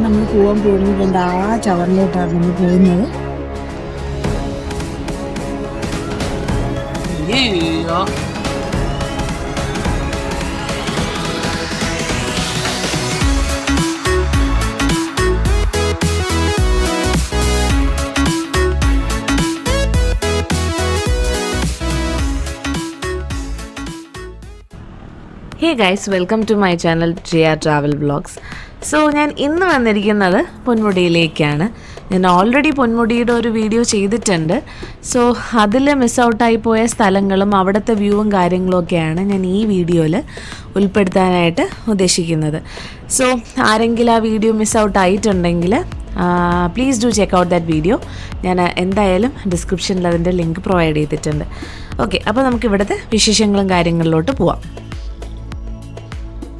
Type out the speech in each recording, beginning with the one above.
നമ്മൾ പോകാൻ പോകുന്നത് ആ ചവറിലോട്ടാണ് നമ്മൾ പോകുന്നത്. Hey guys, welcome to my channel JR travel vlogs. So ഞാൻ ഇന്ന് വന്നിരിക്കുന്നത് പൊന്മുടിയിലേക്കാണ്. ഞാൻ ഓൾറെഡി പൊന്മുടിയുടെ ഒരു വീഡിയോ ചെയ്തിട്ടുണ്ട്. സോ അതിൽ മിസ് ഔട്ടായി പോയ സ്ഥലങ്ങളും അവിടുത്തെ വ്യൂവും കാര്യങ്ങളൊക്കെയാണ് ഞാൻ ഈ വീഡിയോയിൽ ഉൾപ്പെടുത്താനായിട്ട് ഉദ്ദേശിക്കുന്നത്. സോ ആരെങ്കിലും ആ വീഡിയോ മിസ് ഔട്ട് ആയിട്ടുണ്ടെങ്കിൽ please do check out that video. ഞാൻ എന്തായാലും ഡിസ്ക്രിപ്ഷനിൽ അതിൻ്റെ ലിങ്ക് പ്രൊവൈഡ് ചെയ്തിട്ടുണ്ട്. ഓക്കെ, അപ്പോൾ നമുക്ക് ഇവിടുത്തെ വിശേഷങ്ങളും കാര്യങ്ങളിലോട്ട് പോവാം.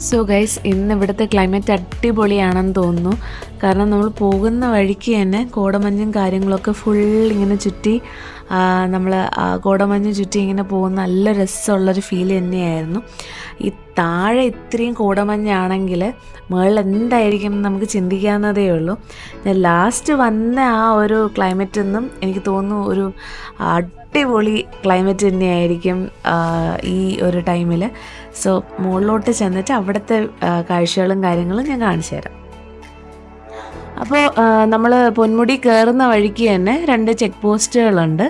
സോ ഗൈസ്, ഇന്ന് ഇവിടുത്തെ ക്ലൈമറ്റ് അടിപൊളിയാണെന്ന് തോന്നുന്നു. കാരണം നമ്മൾ പോകുന്ന വഴിക്ക് തന്നെ കോടമഞ്ഞും കാര്യങ്ങളൊക്കെ ഫുൾ ഇങ്ങനെ ചുറ്റി നമ്മൾ കോടമഞ്ഞ് ചുറ്റി ഇങ്ങനെ പോകുന്ന നല്ല രസമുള്ളൊരു ഫീൽ തന്നെയായിരുന്നു. ഈ താഴെ ഇത്രയും കോടമഞ്ഞാണെങ്കിൽ മുകളിൽ എന്തായിരിക്കും നമുക്ക് ചിന്തിക്കാവുന്നതേ ഉള്ളൂ. ഞാൻ ലാസ്റ്റ് വന്ന ആ ഒരു ക്ലൈമറ്റിൽ നിന്നും എനിക്ക് തോന്നുന്നു ഒരു അടിപൊളി ക്ലൈമറ്റ് തന്നെയായിരിക്കും ഈ ഒരു ടൈമിൽ. സോ മുകളിലോട്ട് ചെന്നിട്ട് അവിടുത്തെ കാഴ്ചകളും കാര്യങ്ങളും ഞാൻ കാണിച്ചു തരാം. അപ്പോൾ നമ്മൾ പൊന്മുടി കയറുന്ന വഴിക്ക് തന്നെ 2 ചെക്ക് പോസ്റ്റുകളുണ്ട്.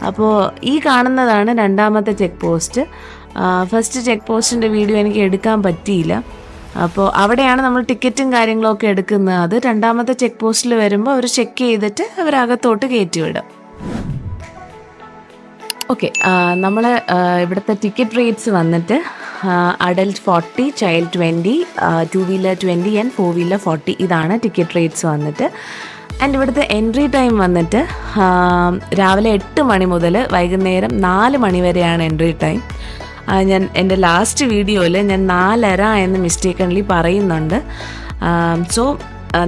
അപ്പോൾ ഈ കാണുന്നതാണ് രണ്ടാമത്തെ ചെക്ക് പോസ്റ്റ്. ഫസ്റ്റ് ചെക്ക് പോസ്റ്റിൻ്റെ വീഡിയോ എനിക്ക് എടുക്കാൻ പറ്റിയില്ല. അപ്പോൾ അവിടെയാണ് നമ്മൾ ടിക്കറ്റും കാര്യങ്ങളൊക്കെ എടുക്കുന്നത്. അത് രണ്ടാമത്തെ ചെക്ക് പോസ്റ്റിൽ വരുമ്പോൾ അവർ ചെക്ക് ചെയ്തിട്ട് അവരകത്തോട്ട് കയറ്റി വിടും. ഓക്കെ, നമ്മൾ ഇവിടുത്തെ ടിക്കറ്റ് റേറ്റ്സ് വന്നിട്ട് adult 40, child 20, 2 wheeler 20 and 4 wheeler 40 ഇതാണ് ടിക്കറ്റ് റേറ്റ്സ് വന്നിട്ട്. ആൻഡ് ഇവിടുത്തെ എൻട്രി ടൈം വന്നിട്ട് രാവിലെ 8 മണി മുതൽ വൈകുന്നേരം 4 മണി വരെയാണ് എൻട്രി ടൈം. ഞാൻ എൻ്റെ ലാസ്റ്റ് വീഡിയോയിൽ ഞാൻ 4:30 എന്ന് മിസ്റ്റേക്കൺലി പറയുന്നുണ്ട്. സോ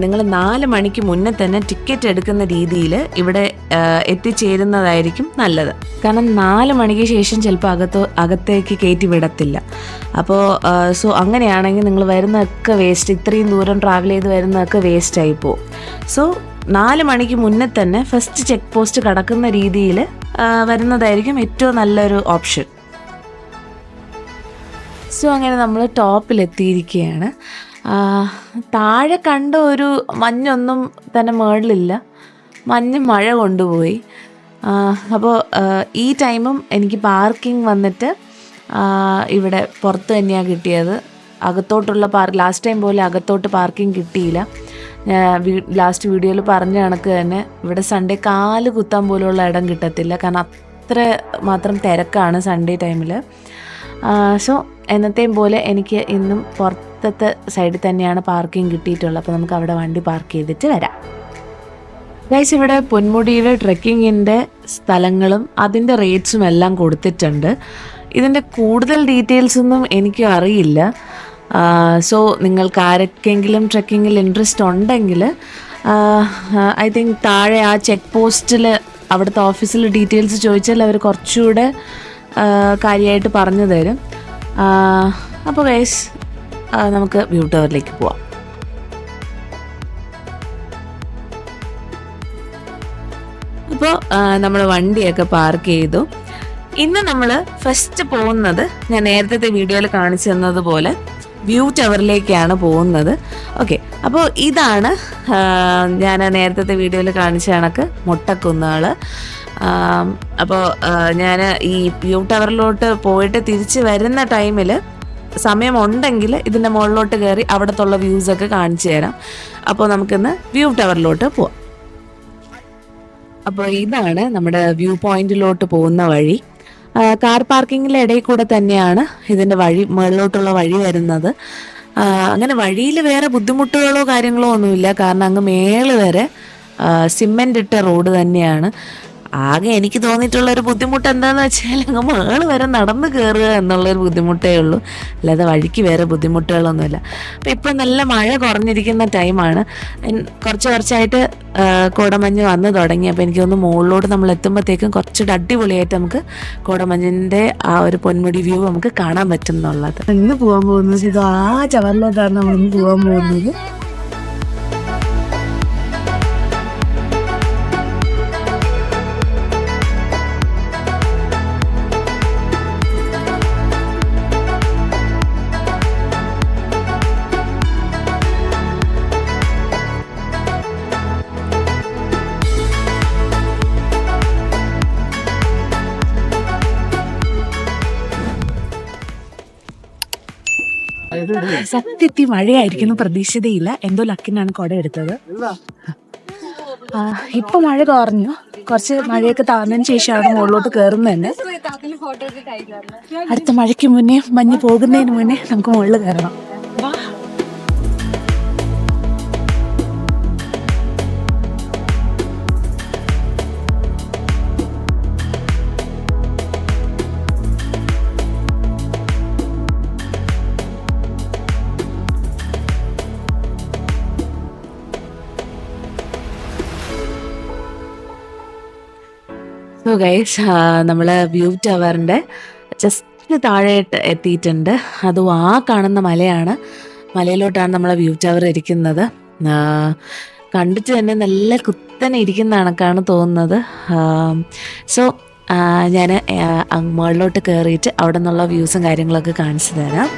നിങ്ങൾ 4 മണിക്ക് മുന്നേ തന്നെ ടിക്കറ്റ് എടുക്കുന്ന രീതിയിൽ ഇവിടെ എത്തിച്ചേരുന്നതായിരിക്കും നല്ലത്. കാരണം 4 മണിക്ക് ശേഷം ചിലപ്പോൾ അകത്തേക്ക് കയറ്റി വിടത്തില്ല. അപ്പോൾ സോ അങ്ങനെയാണെങ്കിൽ നിങ്ങൾ വരുന്നതൊക്കെ വേസ്റ്റ്, ഇത്രയും ദൂരം ട്രാവൽ ചെയ്ത് വരുന്നതൊക്കെ വേസ്റ്റായി പോകും. സോ 4 മണിക്ക് മുന്നേ തന്നെ ഫസ്റ്റ് ചെക്ക് പോസ്റ്റ് കടക്കുന്ന രീതിയിൽ വരുന്നതായിരിക്കും ഏറ്റവും നല്ലൊരു ഓപ്ഷൻ. സോ അങ്ങനെ നമ്മൾ ടോപ്പിലെത്തിയിരിക്കുകയാണ്. താഴെ കണ്ട ഒരു മഞ്ഞൊന്നും തന്നെ മുകളിലില്ല, മഞ്ഞ് മഴ കൊണ്ടുപോയി. അപ്പോൾ ഈ ടൈമും എനിക്ക് പാർക്കിംഗ് വന്നിട്ട് ഇവിടെ പുറത്ത് തന്നെയാണ് കിട്ടിയത്. അകത്തോട്ടുള്ള ലാസ്റ്റ് ടൈം പോലെ അകത്തോട്ട് പാർക്കിംഗ് കിട്ടിയില്ല. ലാസ്റ്റ് വീഡിയോയിൽ പറഞ്ഞ കണക്ക് തന്നെ ഇവിടെ സൺഡേ കാല് കുത്താൻ പോലുള്ള ഇടം കിട്ടത്തില്ല. കാരണം അത്ര മാത്രം തിരക്കാണ് സൺഡേ ടൈമിൽ. സോ എന്നത്തെയും പോലെ എനിക്ക് ഇന്നും പുറത്തത്തെ സൈഡിൽ തന്നെയാണ് പാർക്കിംഗ് കിട്ടിയിട്ടുള്ളത്. അപ്പോൾ നമുക്ക് അവിടെ വണ്ടി പാർക്ക് ചെയ്തിട്ട് വരാം. ഗൈസ്, ഇവിടെ പൊന്മുടിയുടെ ട്രെക്കിങ്ങിൻ്റെ സ്ഥലങ്ങളും അതിൻ്റെ റേറ്റ്സും എല്ലാം കൊടുത്തിട്ടുണ്ട്. ഇതിൻ്റെ കൂടുതൽ ഡീറ്റെയിൽസ് ഒന്നും എനിക്കും അറിയില്ല. സോ നിങ്ങൾക്ക് ആരൊക്കെങ്കിലും ട്രെക്കിങ്ങിൽ ഇൻട്രസ്റ്റ് ഉണ്ടെങ്കിൽ ഐ തിങ്ക് താഴെ ആ ചെക്ക് പോസ്റ്റിൽ അവിടുത്തെ ഓഫീസിൽ ഡീറ്റെയിൽസ് ചോദിച്ചാൽ അവർ കുറച്ചുകൂടെ കാര്യമായിട്ട് പറഞ്ഞു തരും. അപ്പോൾ ഗൈസ്, നമുക്ക് വ്യൂ ടവറിലേക്ക് പോവാം. അപ്പോൾ നമ്മൾ വണ്ടിയൊക്കെ പാർക്ക് ചെയ്തു. ഇന്ന് നമ്മൾ ഫസ്റ്റ് പോകുന്നത് ഞാൻ നേരത്തെ വീഡിയോയിൽ കാണിച്ചു തന്നതുപോലെ വ്യൂ ടവറിലേക്കാണ് പോകുന്നത്. ഓക്കെ, അപ്പോൾ ഇതാണ് ഞാൻ നേരത്തെ വീഡിയോയിൽ കാണിച്ച കണക്ക് മൊട്ടക്കുന്നുകൾ. അപ്പോൾ ഞാൻ ഈ വ്യൂ ടവറിലോട്ട് പോയിട്ട് തിരിച്ച് വരുന്ന ടൈമിൽ സമയമുണ്ടെങ്കിൽ ഇതിൻ്റെ മുകളിലോട്ട് കയറി അവിടത്തുള്ള വ്യൂസൊക്കെ കാണിച്ചു തരാം. അപ്പോൾ നമുക്കിന്ന് വ്യൂ ടവറിലോട്ട് പോവാം. അപ്പോൾ ഇതാണ് നമ്മുടെ വ്യൂ പോയിന്റിലോട്ട് പോകുന്ന വഴി. കാർ പാർക്കിങ്ങിൻ്റെ ഇടയിൽ കൂടെ തന്നെയാണ് ഇതിൻ്റെ മുകളിലോട്ടുള്ള വഴി വരുന്നത്. അങ്ങനെ വഴിയിൽ വേറെ ബുദ്ധിമുട്ടുകളോ കാര്യങ്ങളോ ഒന്നുമില്ല. കാരണം അങ്ങ് മേള് വരെ സിമെൻ്റ് ഇട്ട റോഡ് തന്നെയാണ്. ആകെ എനിക്ക് തോന്നിയിട്ടുള്ളൊരു ബുദ്ധിമുട്ട് എന്താണെന്ന് വെച്ചാൽ അങ്ങ് മേള് വരെ നടന്ന് കയറുക എന്നുള്ളൊരു ബുദ്ധിമുട്ടേ ഉള്ളൂ. അല്ലാതെ വഴിക്ക് വേറെ ബുദ്ധിമുട്ടുകളൊന്നുമില്ല. അപ്പോൾ ഇപ്പം നല്ല മഴ കുറഞ്ഞിരിക്കുന്ന ടൈമാണ്. കുറച്ചായിട്ട് കോടമഞ്ഞ് വന്ന് തുടങ്ങി. അപ്പോൾ എനിക്ക് തോന്നുന്നു മുകളിലോട്ട് നമ്മൾ എത്തുമ്പോഴത്തേക്കും കുറച്ചുകൂടെ അടിപൊളിയായിട്ട് നമുക്ക് കോടമഞ്ഞിൻ്റെ ആ ഒരു പൊന്മുടി വ്യൂ നമുക്ക് കാണാൻ പറ്റും എന്നുള്ളത്. ഇന്ന് പോകാൻ പോകുന്നത് ഇത് ആ ചവറിലോട്ടാണ് നമ്മൾ ഇന്ന് പോകാൻ പോകുന്നത്. സത്യത്തിൽ മഴയായിരിക്കുന്നു പ്രതീക്ഷിതയില്ല. എന്തോ ലക്കിനാണ് കുട എടുത്തത്. ഇപ്പൊ മഴ കുറഞ്ഞു. കുറച്ച് മഴയൊക്കെ താഴ്ന്നതിന് ശേഷമാണ് മുകളിലോട്ട് കയറുന്നത് തന്നെ. അടുത്ത മഴയ്ക്ക് മുന്നേ, മഞ്ഞ് പോകുന്നതിന് മുന്നേ നമുക്ക് മുകളിൽ കയറണം. സോ ഗൈസ്, നമ്മൾ വ്യൂ ടവറിൻ്റെ ജസ്റ്റ് താഴെയായിട്ട് എത്തിയിട്ടുണ്ട്. അതും ആ കാണുന്ന മലയാണ്. മലയിലോട്ടാണ് നമ്മളെ വ്യൂ ടവർ ഇരിക്കുന്നത്. കണ്ടിട്ട് തന്നെ നല്ല കുത്തനെ ഇരിക്കുന്ന കണക്കാണ് തോന്നുന്നത്. സോ ഞാൻ മുകളിലോട്ട് കയറിയിട്ട് അവിടെ നിന്നുള്ള വ്യൂസും കാര്യങ്ങളൊക്കെ കാണിച്ചു തരാം.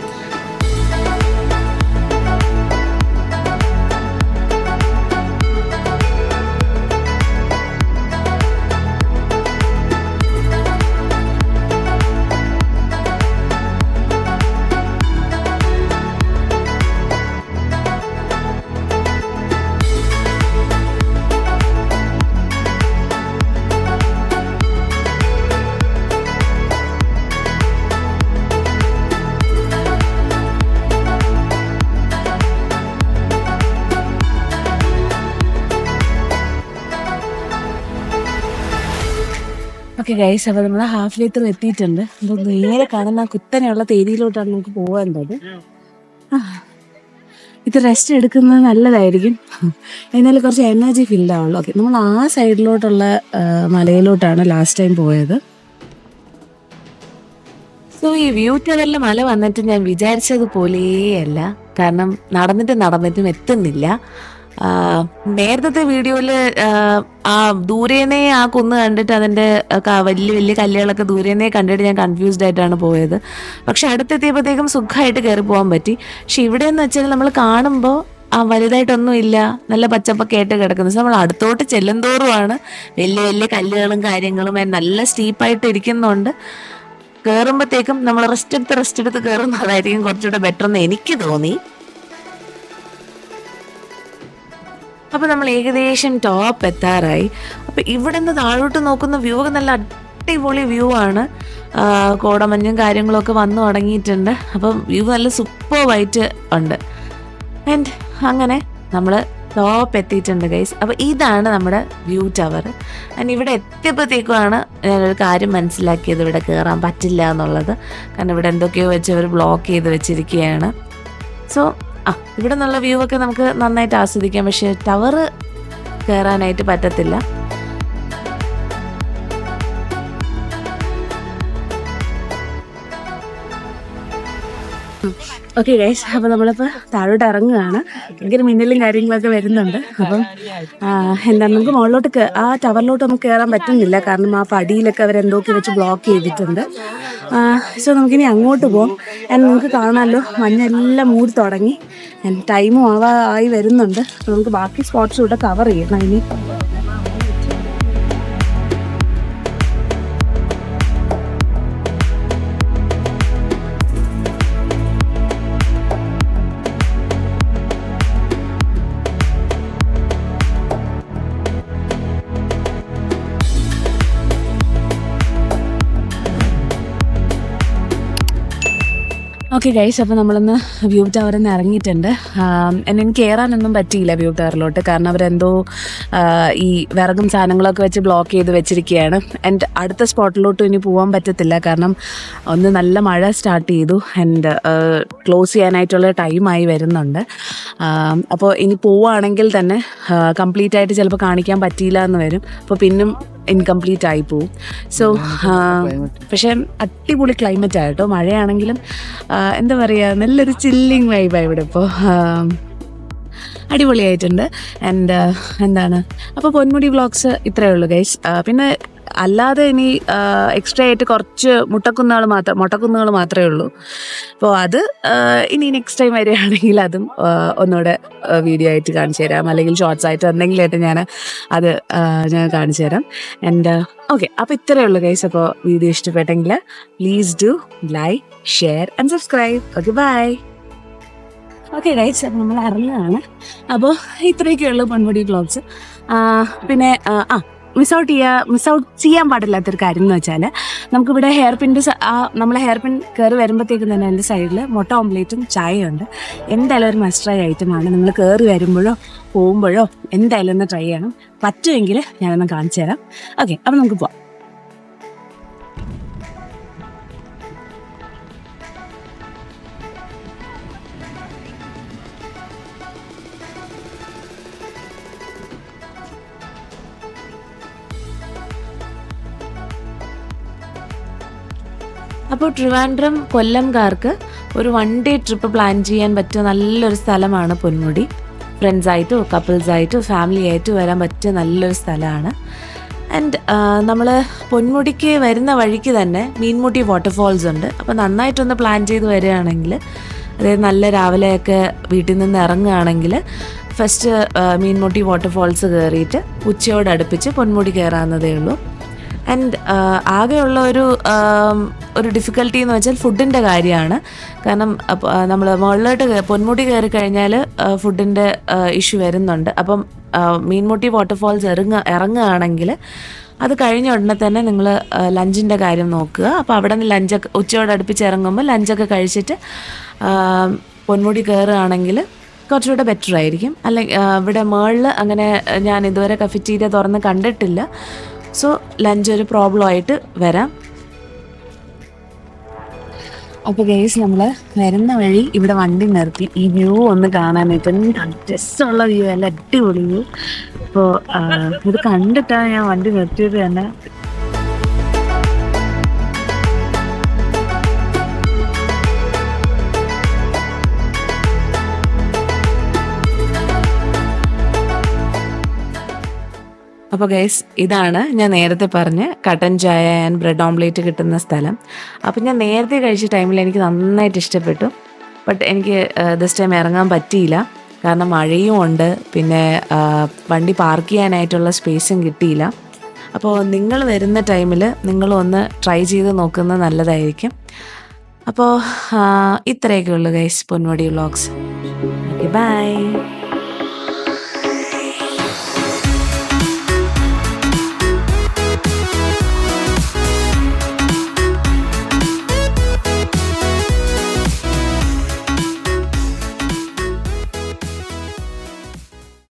ഓക്കെ ഗൈസ്, അപ്പോൾ നമ്മൾ ഹാഫ് ലിറ്റർ എത്തിയിട്ടുണ്ട്. അപ്പോൾ നേരെ കാണുന്ന കുത്തനെയുള്ള തേരിയിലോട്ടാണ് നമുക്ക് പോകേണ്ടത്. ഇത് റെസ്റ്റ് എടുക്കുന്നത് നല്ലതായിരിക്കും, എന്നാലും കുറച്ച് എനർജി ഫീൽ ആവുള്ളൂ. ഓക്കെ, നമ്മൾ ആ സൈഡിലോട്ടുള്ള മലയിലോട്ടാണ് ലാസ്റ്റ് ടൈം പോയത്. സോ ഈ വ്യൂ ടവറിൽ മല വന്നിട്ട് ഞാൻ വിചാരിച്ചതുപോലെയല്ല. കാരണം നടന്നിട്ടും എത്തുന്നില്ല. നേരത്തെ വീഡിയോയിൽ ആ ദൂരേന്നേ ആ കുന്ന് കണ്ടിട്ട് അതിൻ്റെ വലിയ വലിയ കല്ലുകളൊക്കെ ദൂരേന്നേ കണ്ടിട്ട് ഞാൻ കൺഫ്യൂസ്ഡ് ആയിട്ടാണ് പോയത്. പക്ഷെ അടുത്തെത്തിയപ്പോഴത്തേക്കും സുഖമായിട്ട് കയറി പോകാൻ പറ്റി. പക്ഷെ ഇവിടെ എന്ന് വെച്ചാൽ നമ്മൾ കാണുമ്പോൾ വലുതായിട്ടൊന്നും ഇല്ല, നല്ല പച്ചപ്പൊക്കെ ആയിട്ട് കിടക്കുന്നത്. നമ്മൾ അടുത്തോട്ട് ചെല്ലുന്തോറുമാണ് വലിയ വലിയ കല്ലുകളും കാര്യങ്ങളും നല്ല സ്റ്റീപ്പായിട്ട് ഇരിക്കുന്നുണ്ട്. കയറുമ്പോഴത്തേക്കും നമ്മൾ റെസ്റ്റ് എടുത്ത് കയറുന്നതായിരിക്കും കുറച്ചുകൂടെ ബെറ്റർ എന്ന് എനിക്ക് തോന്നി. അപ്പോൾ നമ്മൾ ഏകദേശം ടോപ്പ് എത്താറായി. അപ്പോൾ ഇവിടെ നിന്ന് താഴോട്ട് നോക്കുന്ന വ്യൂ ഒക്കെ നല്ല അടിപൊളി വ്യൂ ആണ്. കോടമഞ്ഞും കാര്യങ്ങളൊക്കെ വന്നു തുടങ്ങിയിട്ടുണ്ട്. അപ്പം വ്യൂ നല്ല സൂപ്പർവായിട്ട് ഉണ്ട്. ആൻഡ് അങ്ങനെ നമ്മൾ ടോപ്പ് എത്തിയിട്ടുണ്ട് ഗൈസ്. അപ്പോൾ ഇതാണ് നമ്മുടെ വ്യൂ ടവർ. ആൻഡ് ഇവിടെ എത്തിയപ്പോഴത്തേക്കുമാണ് ഞാനൊരു കാര്യം മനസ്സിലാക്കിയത്, ഇവിടെ കയറാൻ പറ്റില്ല എന്നുള്ളത്. കാരണം ഇവിടെ എന്തൊക്കെയോ വെച്ച് അവർ ബ്ലോക്ക് ചെയ്ത് വെച്ചിരിക്കുകയാണ്. സോ ഇവിടെ നിന്നുള്ള വ്യൂ ഒക്കെ നമുക്ക് നന്നായിട്ട് ആസ്വദിക്കാം, പക്ഷേ ടവർ കയറാനായിട്ട് പറ്റത്തില്ല. ഓക്കെ ഗൈസ്, അപ്പോൾ നമ്മളിപ്പോൾ താഴോട്ട് ഇറങ്ങുകയാണ്. ഭയങ്കര മിന്നലും കാര്യങ്ങളൊക്കെ വരുന്നുണ്ട്. അപ്പം എന്താണ്, നമുക്ക് മുകളിലോട്ട് ആ ടവറിലോട്ട് നമുക്ക് കയറാൻ പറ്റുന്നില്ല. കാരണം ആ പടിയിലൊക്കെ അവരെന്തൊക്കെ വെച്ച് ബ്ലോക്ക് ചെയ്തിട്ടുണ്ട്. സോ നമുക്കിനി അങ്ങോട്ട് പോകാം. നമുക്ക് കാണാമല്ലോ, മഞ്ഞെല്ലാം മൂടി തുടങ്ങി. ടൈമും ആയി വരുന്നുണ്ട്. നമുക്ക് ബാക്കി സ്പോട്ട്സും ഇവിടെ കവർ ചെയ്യണം ഇനി. ഓക്കെ ഗൈസ്, അപ്പോൾ നമ്മളൊന്ന് വ്യൂ ടവറിൽ നിന്ന് ഇറങ്ങിയിട്ടുണ്ട്. എനിക്ക് കയറാനൊന്നും പറ്റിയില്ല വ്യൂ ടവറിലോട്ട്. കാരണം അവരെന്തോ ഈ വിറകും സാധനങ്ങളൊക്കെ വെച്ച് ബ്ലോക്ക് ചെയ്ത് വെച്ചിരിക്കുകയാണ്. ആൻഡ് അടുത്ത സ്പോട്ടിലോട്ടും ഇനി പോകാൻ പറ്റത്തില്ല. കാരണം ഒന്ന് നല്ല മഴ സ്റ്റാർട്ട് ചെയ്തു. ആൻഡ് ക്ലോസ് ചെയ്യാനായിട്ടുള്ള ടൈമായി വരുന്നുണ്ട്. അപ്പോൾ ഇനി പോവുകയാണെങ്കിൽ തന്നെ കംപ്ലീറ്റ് ആയിട്ട് ചിലപ്പോൾ കാണിക്കാൻ പറ്റിയില്ല എന്ന് വരും. അപ്പോൾ പിന്നും ഇൻകംപ്ലീറ്റ് ആയി പോവും. സോ പക്ഷേ അടിപൊളി ക്ലൈമറ്റ് ആയിട്ടോ. മഴയാണെങ്കിലും എന്താ പറയുക, നല്ലൊരു ചില്ലിങ് വൈബാണ് ഇവിടെ ഇപ്പോൾ. അടിപൊളിയായിട്ടുണ്ട്. ആൻഡ് എന്താണ്, അപ്പോൾ പൊന്മുടി വ്ളോഗ്സ് ഇത്രയേ ഉള്ളൂ ഗൈസ്. പിന്നെ അല്ലാതെ ഇനി എക്സ്ട്രാ ആയിട്ട് കുറച്ച് മൊട്ടക്കുന്നുകൾ മാത്രമേ ഉള്ളൂ. അപ്പോൾ അത് ഇനി നെക്സ്റ്റ് ടൈം വരികയാണെങ്കിൽ അതും ഒന്നുകൂടെ വീഡിയോ ആയിട്ട് കാണിച്ചു തരാം, അല്ലെങ്കിൽ ഷോർട്സ് ആയിട്ട് എന്തെങ്കിലും ആയിട്ട് ഞാൻ കാണിച്ചു തരാം. ആൻഡ് ഓക്കെ, അപ്പോൾ ഇത്രയേ ഉള്ളൂ ഗൈസ്. അപ്പോൾ വീഡിയോ ഇഷ്ടപ്പെട്ടെങ്കിൽ please do like, share and subscribe. Okay, bye. Okay guys, അപ്പോൾ നമ്മൾ ഇറങ്ങുകയാണ്. അപ്പോൾ ഇത്രയൊക്കെയുള്ളൂ പൊന്മുടി വ്ളോഗ്സ്. പിന്നെ മിസ് ഔട്ട് ചെയ്യാൻ പാടില്ലാത്തൊരു കാര്യം എന്ന് വെച്ചാൽ, നമുക്കിവിടെ ഹെയർ പിൻ്റെ നമ്മൾ ഹെയർ പിൻ കയറി വരുമ്പോഴത്തേക്കും തന്നെ എൻ്റെ സൈഡിൽ മുട്ട ഓംലേറ്റും ചായയുണ്ട്. എന്തായാലും ഒരു മസ്റ്റ് ട്രൈ ഐറ്റമാണ്. നിങ്ങൾ കയറി വരുമ്പോഴോ പോകുമ്പോഴോ എന്തായാലും ഒന്ന് ട്രൈ ചെയ്യണം. പറ്റുമെങ്കിൽ ഞാനൊന്ന് കാണിച്ചു തരാം. ഓക്കെ, അപ്പോൾ നമുക്ക് പോവാം. അപ്പോൾ ട്രിവാൻഡ്രം കൊല്ലംകാർക്ക് ഒരു 1 ഡേ ട്രിപ്പ് പ്ലാൻ ചെയ്യാൻ പറ്റിയ നല്ലൊരു സ്ഥലമാണ് പൊന്മുടി. ഫ്രണ്ട്സായിട്ടോ കപ്പിൾസായിട്ടോ ഫാമിലി ആയിട്ടോ വരാൻ പറ്റിയ നല്ലൊരു സ്ഥലമാണ്. ആൻഡ് നമ്മൾ പൊന്മുടിക്ക് വരുന്ന വഴിക്ക് തന്നെ മീൻമുട്ടി വാട്ടർഫാൾസ് ഉണ്ട്. അപ്പോൾ നന്നായിട്ടൊന്ന് പ്ലാൻ ചെയ്ത് വരികയാണെങ്കിൽ, അതായത് നല്ല രാവിലെയൊക്കെ വീട്ടിൽ നിന്ന് ഇറങ്ങുകയാണെങ്കിൽ ഫസ്റ്റ് മീൻമുട്ടി വാട്ടർഫാൾസ് കയറിയിട്ട് ഉച്ചയോടടുപ്പിച്ച് പൊന്മുടി കയറാവുന്നതേ ഉള്ളൂ. ആൻഡ് ആകെയുള്ള ഒരു ഡിഫിക്കൽട്ടി എന്ന് വെച്ചാൽ ഫുഡിൻ്റെ കാര്യമാണ്. കാരണം നമ്മൾ മുകളിലോട്ട് പൊന്മുടി കയറി കഴിഞ്ഞാൽ ഫുഡിൻ്റെ ഇഷ്യൂ വരുന്നുണ്ട്. അപ്പം മീൻമുട്ടി വാട്ടർഫാൾസ് ഇറങ്ങുകയാണെങ്കിൽ അത് കഴിഞ്ഞ ഉടനെ തന്നെ നിങ്ങൾ ലഞ്ചിൻ്റെ കാര്യം നോക്കുക. അപ്പോൾ അവിടെ നിന്ന് ലഞ്ചൊക്കെ ഉച്ചയോടടുപ്പിച്ച് ഇറങ്ങുമ്പോൾ ലഞ്ചൊക്കെ കഴിച്ചിട്ട് പൊന്മുടി കയറുകയാണെങ്കിൽ കുറച്ചുകൂടെ ബെറ്റർ ആയിരിക്കും. അല്ലെങ്കിൽ ഇവിടെ മുകളിൽ അങ്ങനെ ഞാൻ ഇതുവരെ കഫറ്റീരിയ തുറന്ന് കണ്ടിട്ടില്ല. സോ ലഞ്ച് ഒരു പ്രോബ്ലം ആയിട്ട് വരാം. അപ്പോൾ ഗൈസ്, നമ്മൾ വരുന്ന വഴി ഇവിടെ വണ്ടി നിർത്തി ഈ വ്യൂ ഒന്ന് കാണാനായിട്ട്. രസമുള്ള വ്യൂ അല്ല, അടിപൊളി വ്യൂ. അപ്പോൾ ഇത് കണ്ടിട്ടാണ് ഞാൻ വണ്ടി നിർത്തിയത് തന്നെ. അപ്പോൾ ഗൈസ്, ഇതാണ് ഞാൻ നേരത്തെ പറഞ്ഞ കട്ടൻ ചായ ആൻഡ് ബ്രെഡ് ഓംലേറ്റ് കിട്ടുന്ന സ്ഥലം. അപ്പോൾ ഞാൻ നേരത്തെ കഴിച്ച ടൈമിൽ എനിക്ക് നന്നായിട്ട് ഇഷ്ടപ്പെട്ടു. ബട്ട് എനിക്ക് ദിസ് ടൈം ഇറങ്ങാൻ പറ്റിയില്ല, കാരണം മഴയും ഉണ്ട്, പിന്നെ വണ്ടി പാർക്ക് ചെയ്യാനായിട്ടുള്ള സ്പേസും കിട്ടിയില്ല. അപ്പോൾ നിങ്ങൾ വരുന്ന ടൈമിൽ നിങ്ങളൊന്ന് ട്രൈ ചെയ്ത് നോക്കുന്നത് നല്ലതായിരിക്കും. അപ്പോൾ ഇത്രയൊക്കെ ഉള്ളൂ guys Ponmudi vlogs. Okay, by.